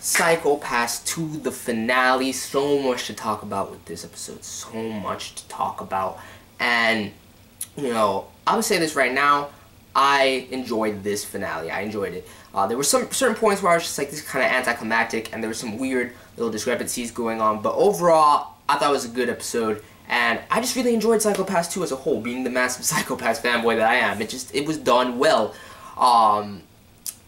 Psycho-Pass to the finale. So much to talk about with this episode. So much to talk about. And, you know, I'm going to say this right now. I enjoyed this finale. I enjoyed it. There were some certain points where I was just like, this is kind of anticlimactic, and there were some weird little discrepancies going on. But overall, I thought it was a good episode. And I just really enjoyed Psycho-Pass 2 as a whole, being the massive Psycho-Pass fanboy that I am. It was done well.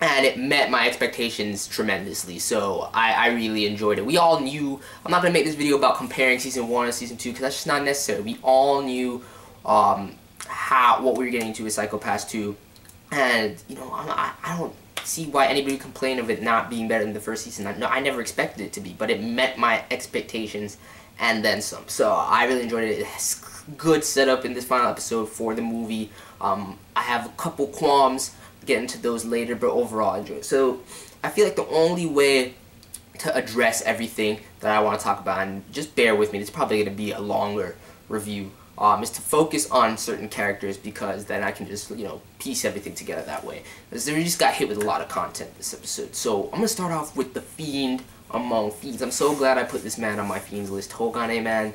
And it met my expectations tremendously, so I really enjoyed it. We all knew, I'm not going to make this video about comparing Season 1 and Season 2, because that's just not necessary. We all knew what we were getting into with Psycho-Pass 2, and, you know, I don't see why anybody would complain of it not being better than the first season. I never expected it to be, but it met my expectations and then some. So I really enjoyed it. It's good setup in this final episode for the movie. I have a couple qualms, get into those later, but overall I enjoy it. So I feel like the only way to address everything that I want to talk about, and just bear with me, it's probably going to be a longer review, is to focus on certain characters, because then I can just, you know, piece everything together that way. Because we just got hit with a lot of content this episode. So I'm going to start off with the Fiend among Fiends. I'm so glad I put this man on my Fiends list. TOUGANE, man.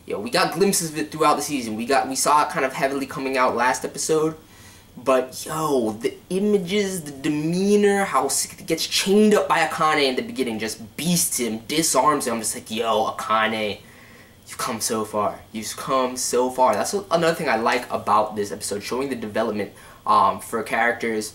Yo, we got glimpses of it throughout the season. We saw it kind of heavily coming out last episode. But, yo, the images, the demeanor, how he gets chained up by Akane in the beginning, just beasts him, disarms him. I'm just like, yo, Akane, you've come so far. You've come so far. That's another thing I like about this episode, showing the development for characters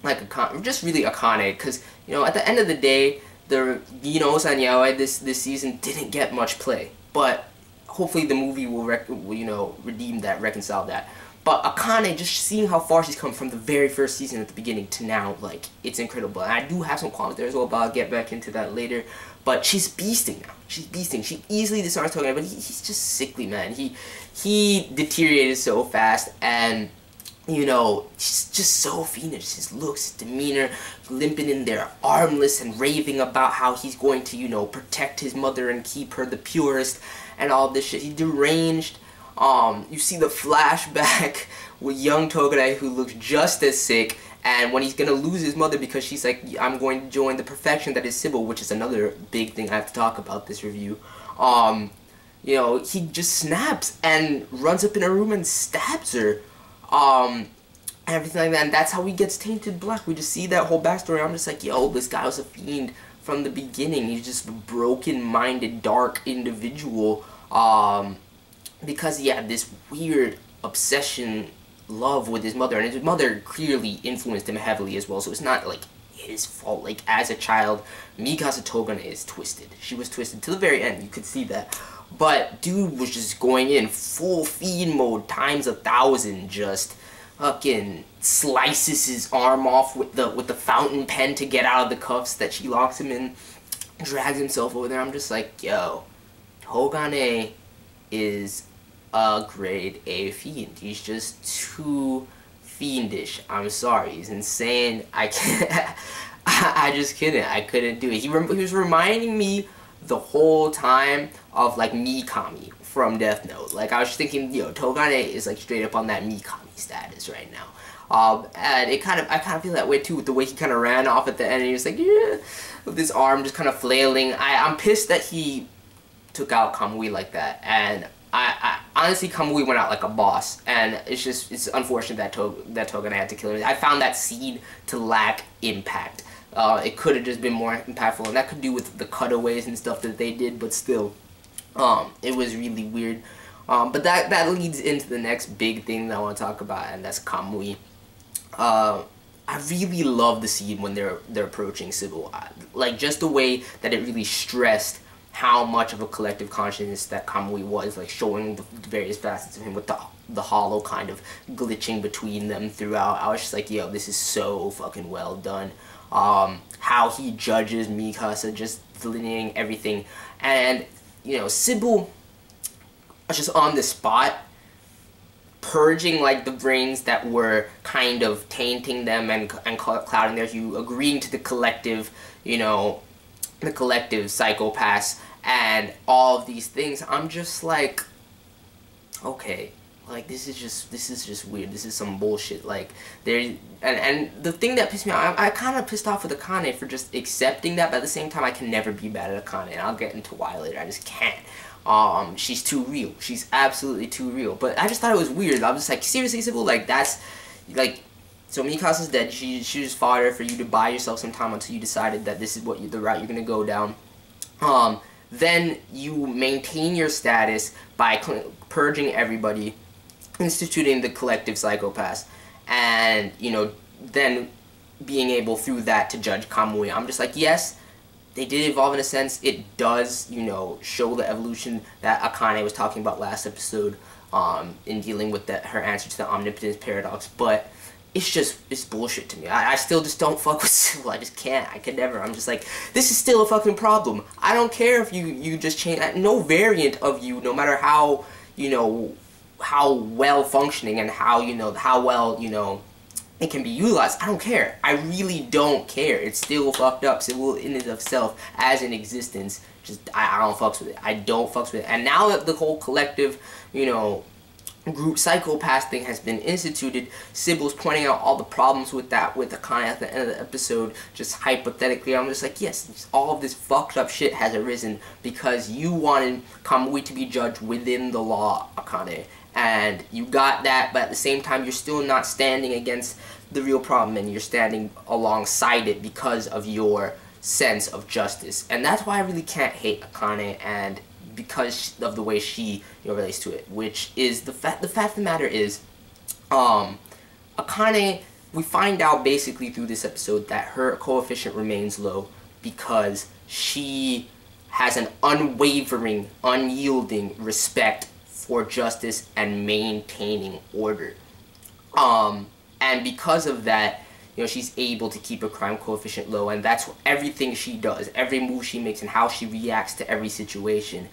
like Akane, just really Akane, because, you know, at the end of the day, the Gino-san Yaoi this season didn't get much play. But hopefully the movie will you know, redeem that, reconcile that. But Akane, just seeing how far she's come from the very first season at the beginning to now, like, it's incredible. And I do have some qualms there as well, but I'll get back into that later. But she's beasting now. She's beasting. She easily disarms TOUGANE, but he's just sickly, man. He deteriorated so fast, and, you know, she's just so fiendish. His looks, his demeanor, limping in there, armless, and raving about how he's going to, you know, protect his mother and keep her the purest, and all this shit. He's deranged. You see the flashback with young TOUGANE, who looks just as sick, and when he's gonna lose his mother because she's like, I'm going to join the perfection that is Sybil, which is another big thing I have to talk about this review. You know, he just snaps and runs up in her room and stabs her, everything like that, and that's how he gets tainted black. We just see that whole backstory. I'm just like, yo, this guy was a fiend from the beginning. He's just a broken-minded, dark individual, because he had this weird obsession, love with his mother, and his mother clearly influenced him heavily as well, so it's not like his fault. Like, as a child, Mikasa TOUGANE is twisted. She was twisted to the very end, you could see that. But dude was just going in full fiend mode times 1,000, just fucking slices his arm off with the fountain pen to get out of the cuffs that she locks him in, drags himself over there. I'm just like, yo, TOUGANE is a grade A fiend. He's just too fiendish. I'm sorry, he's insane. I can't. I just couldn't. I couldn't do it. He was reminding me the whole time of like Mikami from Death Note. Like, I was thinking, yo, TOUGANE is like straight up on that Mikami status right now. And I kind of feel that way too, with the way he kind of ran off at the end, and he was like, yeah, with his arm just kind of flailing. I'm pissed that he took out Kamui like that, and I honestly, Kamui went out like a boss, and it's unfortunate that TOUGANE had to kill him. I found that scene to lack impact. It could have just been more impactful, and that could do with the cutaways and stuff that they did, but still, it was really weird. But that leads into the next big thing that I want to talk about, and that's Kamui. I really love the scene when they're approaching Sybil. Like, just the way that it really stressed how much of a collective consciousness that Kamui was, like, showing the various facets of him with the hollow kind of glitching between them throughout. I was just like, yo, this is so fucking well done. How he judges Mikasa, just delineating everything. And, you know, Sybil was just on the spot, purging, like, the brains that were kind of tainting them and clouding their hue, agreeing to the collective, you know, the collective Psycho-Pass and all of these things. I'm just like, okay, Like, this is just weird. This is some bullshit. Like, and the thing that pissed me off, I kind of pissed off with Akane for just accepting that, but at the same time, I can never be mad at Akane, and I'll get into why later. I just can't. She's too real. She's absolutely too real. But I just thought it was weird. I was just like, seriously, Sybil? Like, that's, like, so Mikasa's dead. She just fodder for you to buy yourself some time until you decided that this is what the route you're gonna go down. Then you maintain your status by purging everybody, instituting the collective Psycho-Pass, and, you know, then being able through that to judge Kamui. I'm just like, yes, they did evolve in a sense. It does, you know, show the evolution that Akane was talking about last episode, in dealing with her answer to the omnipotence paradox, but it's bullshit to me. I still just don't fuck with Sybil. I just can't. I can never. I'm just like, this is still a fucking problem. I don't care if you just change. No variant of you, no matter how, you know, how well functioning and how, you know, how well, you know, it can be utilized. I don't care. I really don't care. It's still fucked up. Sybil in and of itself as an existence, just, I don't fucks with it. I don't fucks with it. And now that the whole collective, you know, group Psycho-Pass thing has been instituted, Sybil's pointing out all the problems with that with Akane at the end of the episode. Just hypothetically, I'm just like, yes, all of this fucked up shit has arisen because you wanted Kamui to be judged within the law, Akane, and you got that, but at the same time, you're still not standing against the real problem, and you're standing alongside it because of your sense of justice. And that's why I really can't hate Akane, and because of the way she, you know, relates to it, which is the fact of the matter is, Akane, we find out basically through this episode that her coefficient remains low because she has an unwavering, unyielding respect for justice and maintaining order. And because of that, you know, she's able to keep her crime coefficient low, and that's everything she does, every move she makes, and how she reacts to every situation,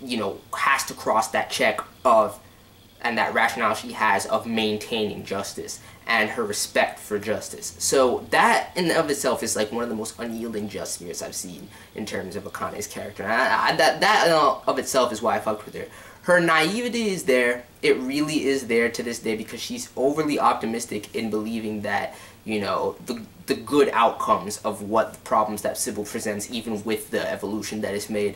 you know, has to cross that check of, and that rationale she has of maintaining justice and her respect for justice. So that in and of itself is like one of the most unyielding just spirits I've seen in terms of Akane's character. And that in and of itself is why I fucked with her. Her naivety is there. It really is there to this day because she's overly optimistic in believing that, you know, the good outcomes of what the problems that Sybil presents, even with the evolution that is made.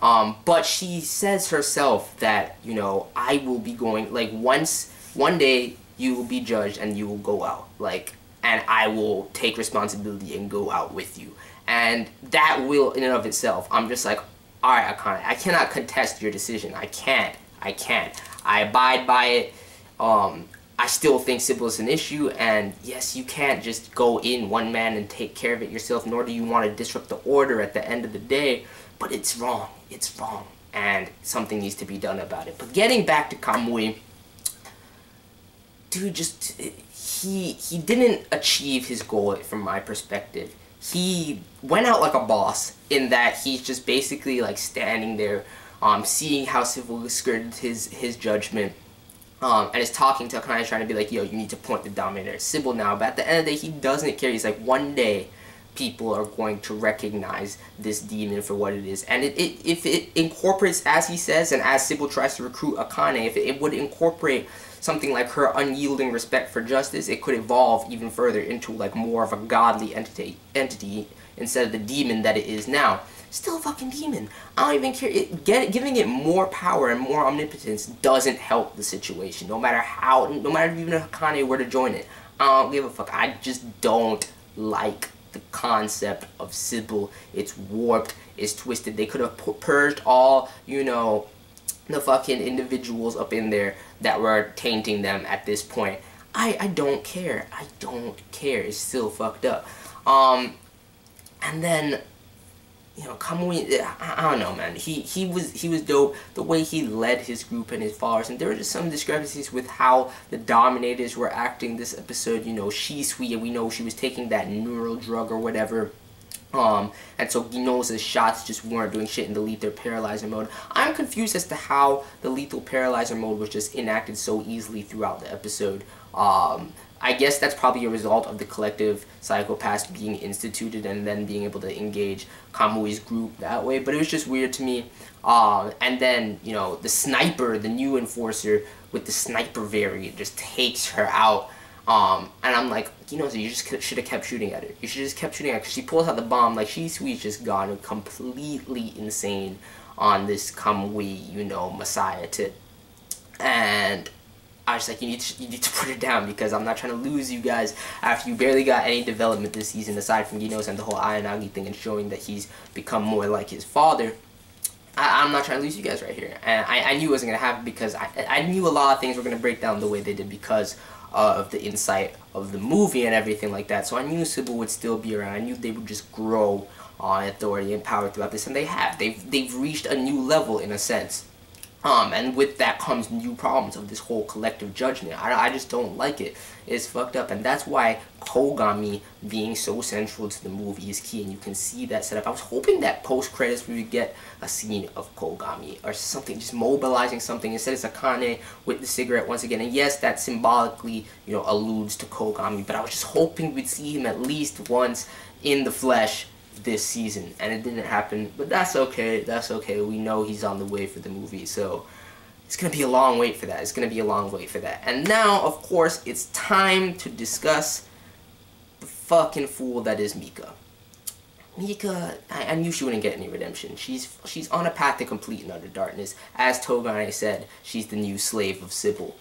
But she says herself that, you know, I will be going, like, one day you will be judged and you will go out, like, and I will take responsibility and go out with you. And that will, in and of itself, I'm just like, alright, Akane, I cannot contest your decision. I can't. I abide by it. I still think Sybil is an issue, and yes, you can't just go in one man and take care of it yourself, nor do you want to disrupt the order at the end of the day, but it's wrong. It's wrong, and something needs to be done about it. But getting back to Kamui, dude, just, he didn't achieve his goal from my perspective. He went out like a boss in that he's just basically like standing there, seeing how Sybil skirted his judgment, and is talking to Akane, trying to be like, yo, you need to point the dominator at Sybil now. But at the end of the day, he doesn't care. He's like, one day people are going to recognize this demon for what it is. And if it incorporates, as he says, and as Sybil tries to recruit Akane, if it would incorporate something like her unyielding respect for justice, it could evolve even further into like more of a godly entity instead of the demon that it is now. Still a fucking demon. I don't even care. Giving it more power and more omnipotence doesn't help the situation. No matter even if Akane were to join it, I don't give a fuck. I just don't like the concept of Sybil. It's warped. It's twisted. They could have purged all, you know, the fucking individuals up in there that were tainting them at this point. I don't care. I don't care. It's still fucked up. And then, you know, Kamui, I don't know, man. He was dope. The way he led his group and his followers, and there were just some discrepancies with how the Dominators were acting this episode. You know, Shisui, we know she was taking that neural drug or whatever. And so Ginoza's shots just weren't doing shit in the lethal paralyzer mode. I'm confused as to how the lethal paralyzer mode was just enacted so easily throughout the episode. I guess that's probably a result of the collective Psycho-Pass being instituted and then being able to engage Kamui's group that way. But it was just weird to me. And then, you know, the sniper, the new enforcer with the sniper variant just takes her out. And I'm like, you know, so you just should have kept shooting at her. You should have just kept shooting at her because she pulls out the bomb. Like, she's just gone completely insane on this Kamui, you know, messiah tip. And I was like, you need to put it down because I'm not trying to lose you guys after you barely got any development this season aside from Ginos and the whole Ayanagi thing and showing that he's become more like his father. I'm not trying to lose you guys right here. And I knew it wasn't going to happen because I knew a lot of things were going to break down the way they did because of the insight of the movie and everything like that. So I knew Sybil would still be around. I knew they would just grow on authority and power throughout this, and they have. They've reached a new level in a sense. And with that comes new problems of this whole collective judgment. I just don't like it. It's fucked up. And that's why Kougami being so central to the movie is key. And you can see that setup. I was hoping that post-credits we would get a scene of Kougami or something, just mobilizing something. Instead it's Akane with the cigarette once again. And yes, that symbolically, you know, alludes to Kougami. But I was just hoping we'd see him at least once in the flesh this season, and it didn't happen, but that's okay. That's okay. We know he's on the way for the movie, so it's gonna be a long wait for that. It's gonna be a long wait for that. And now, of course, it's time to discuss the fucking fool that is Mika. Mika, I knew she wouldn't get any redemption. She's on a path to complete and utter darkness. As TOUGANE said, she's the new slave of Sybil.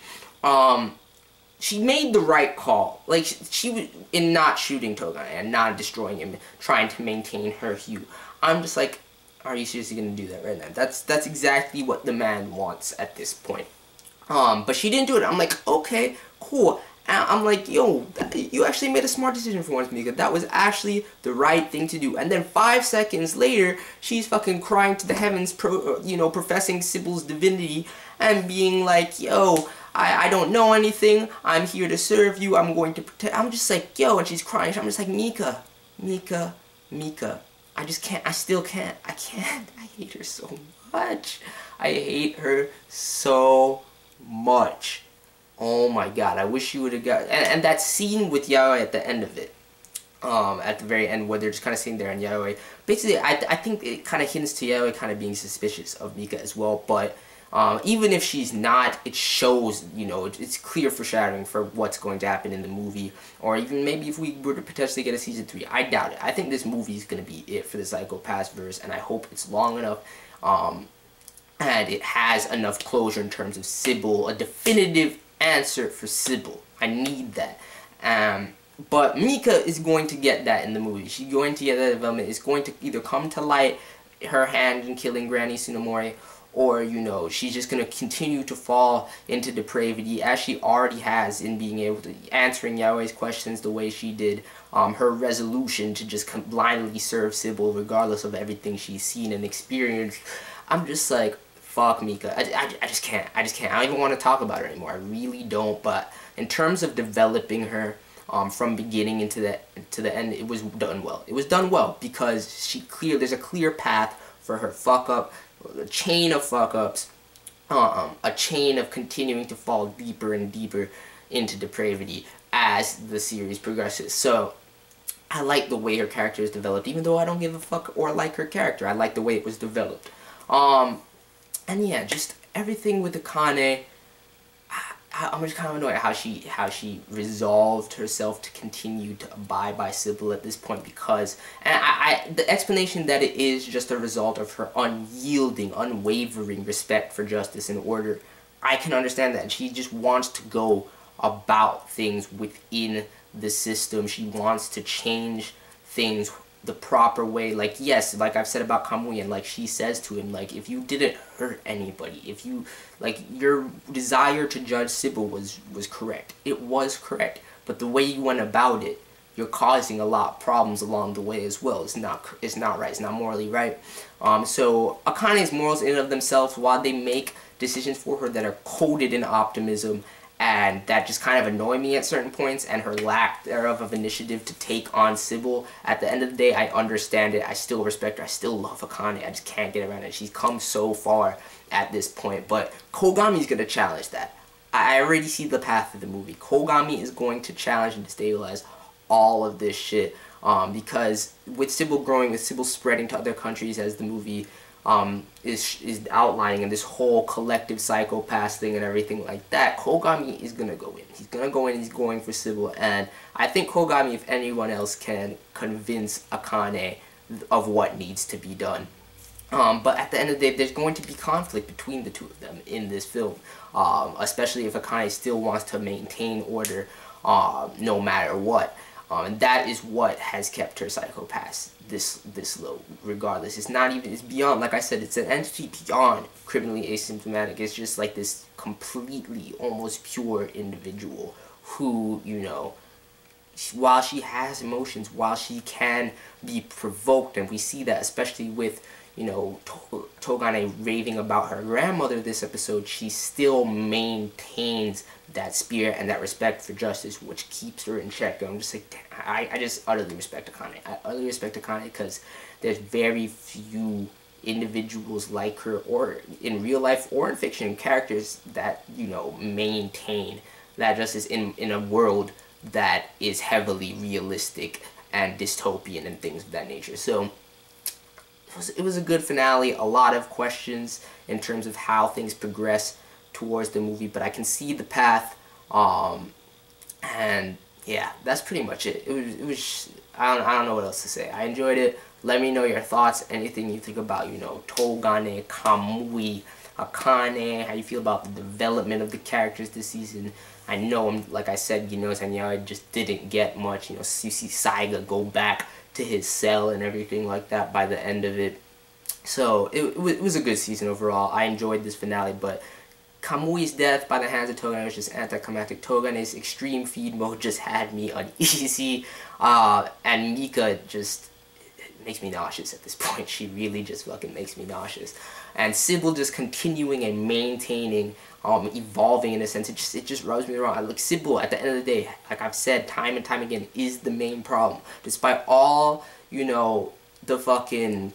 She made the right call. Like, she was in not shooting TOUGANE and not destroying him, trying to maintain her hue. I'm just like, are you seriously gonna do that right now? That's exactly what the man wants at this point. But she didn't do it. I'm like, okay, cool. And I'm like, yo, you actually made a smart decision for once, Mika. That was actually the right thing to do. And then 5 seconds later, she's fucking crying to the heavens, you know, professing Sibyl's divinity and being like, yo, I don't know anything. I'm here to serve you. I'm going to protect. I'm just like, yo, and she's crying. I'm just like, Mika, Mika, Mika. I just can't. I still can't. I can't. I hate her so much. I hate her so much. Oh my god. I wish you would have got. And that scene with Yaoi at the end of it. At the very end where they're just kind of sitting there and Yaoi. Basically, I think it kind of hints to Yaoi kind of being suspicious of Mika as well. But even if she's not, it shows, you know, it's clear foreshadowing for what's going to happen in the movie. Or even maybe if we were to potentially get a season 3. I doubt it. I think this movie is going to be it for the Psycho-Pass verse, and I hope it's long enough. And it has enough closure in terms of Sybil, a definitive answer for Sybil. I need that. But Mika is going to get that in the movie. She's going to get that development. It's going to either come to light, her hand in killing Granny Tsunemori, or, you know, she's just going to continue to fall into depravity as she already has in being able to answering Yaoi's questions the way she did. Her resolution to just blindly serve Sybil regardless of everything she's seen and experienced. I'm just like, fuck Mika. I just can't. I don't even want to talk about her anymore. I really don't. But in terms of developing her from beginning into the end, it was done well. It was done well because there's a clear path for her fuck up. A chain of fuck-ups, a chain of continuing to fall deeper and deeper into depravity as the series progresses. So, I like the way her character is developed, even though I don't give a fuck or like her character. I like the way it was developed. And yeah, just everything with Akane. I'm just kind of annoyed how she resolved herself to continue to abide by Sybil at this point because, and the explanation that it is just a result of her unyielding, unwavering respect for justice and order, I can understand that. She just wants to go about things within the system. She wants to change things the proper way. Like, yes, like I've said about Kamui, and like she says to him, like, if you didn't hurt anybody, if you, like, your desire to judge Sybil was correct. It was correct. But the way you went about it, you're causing a lot of problems along the way as well. It's not right. It's not morally right. So Akane's morals in and of themselves, while they make decisions for her that are coded in optimism, and that just kind of annoy me at certain points, and her lack thereof of initiative to take on Sybil. At the end of the day, I understand it. I still respect her. I still love Akane. I just can't get around it. She's come so far at this point. But Kougami's going to challenge that. I already see the path of the movie. Kougami is going to challenge and destabilize all of this shit. Because with Sybil growing, with Sybil spreading to other countries as the movie is outlining, and this whole collective psychopath thing and everything like that, Kougami is gonna go in. He's gonna go in. He's going for Sybil, and I think Kougami, if anyone else, can convince Akane of what needs to be done. But at the end of the day, there's going to be conflict between the two of them in this film, especially if Akane still wants to maintain order no matter what. And that is what has kept her psychopath this low, regardless. It's not even, it's beyond, like I said, it's an entity beyond criminally asymptomatic. It's just like this completely, almost pure individual who, you know, while she has emotions, while she can be provoked, and we see that especially with, you know, TOUGANE raving about her grandmother this episode, she still maintains that spirit and that respect for justice, which keeps her in check. And I'm just like, I just utterly respect Akane. I utterly respect Akane because there's very few individuals like her, or in real life or in fiction, characters that, you know, maintain that justice in a world that is heavily realistic and dystopian and things of that nature. So it was a good finale. A lot of questions in terms of how things progress towards the movie, but I can see the path, and yeah, that's pretty much it. It was I don't know what else to say. I enjoyed it. Let me know your thoughts, anything you think about, you know, TOUGANE, Kamui, Akane, how you feel about the development of the characters this season. I know, like I said, you know, Sanyao just didn't get much. You know, you see Saiga go back to his cell and everything like that by the end of it. So it was a good season overall. I enjoyed this finale, but Kamui's death by the hands of TOUGANE was just anticlimactic. TOUGANE's extreme feed mode just had me uneasy, and Mika just makes me nauseous at this point. She really just fucking makes me nauseous. And Sybil just continuing and maintaining, evolving in a sense, it just rubs me wrong. Like, Sybil, at the end of the day, like I've said time and time again, is the main problem. Despite all, you know, the fucking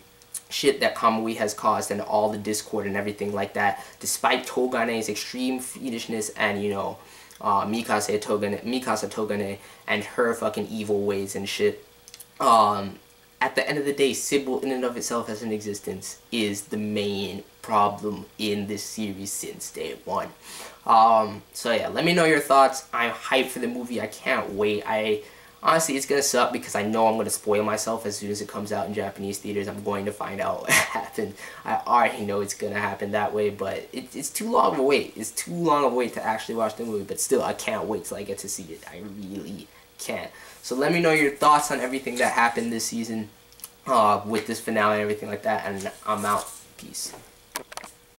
shit that Kamui has caused and all the discord and everything like that, despite TOUGANE's extreme fiendishness and, you know, Mikasa TOUGANE and her fucking evil ways and shit, at the end of the day, Sybil in and of itself as an existence is the main problem in this series since day one. So yeah, let me know your thoughts. I'm hyped for the movie. I can't wait. Honestly, it's gonna suck because I know I'm gonna spoil myself as soon as it comes out in Japanese theaters. I'm going to find out what happened. I already know it's gonna happen that way, but it's too long of a wait. It's too long of a wait to actually watch the movie, but still, I can't wait till I get to see it. I really can't. So let me know your thoughts on everything that happened this season with this finale and everything like that, and I'm out. Peace.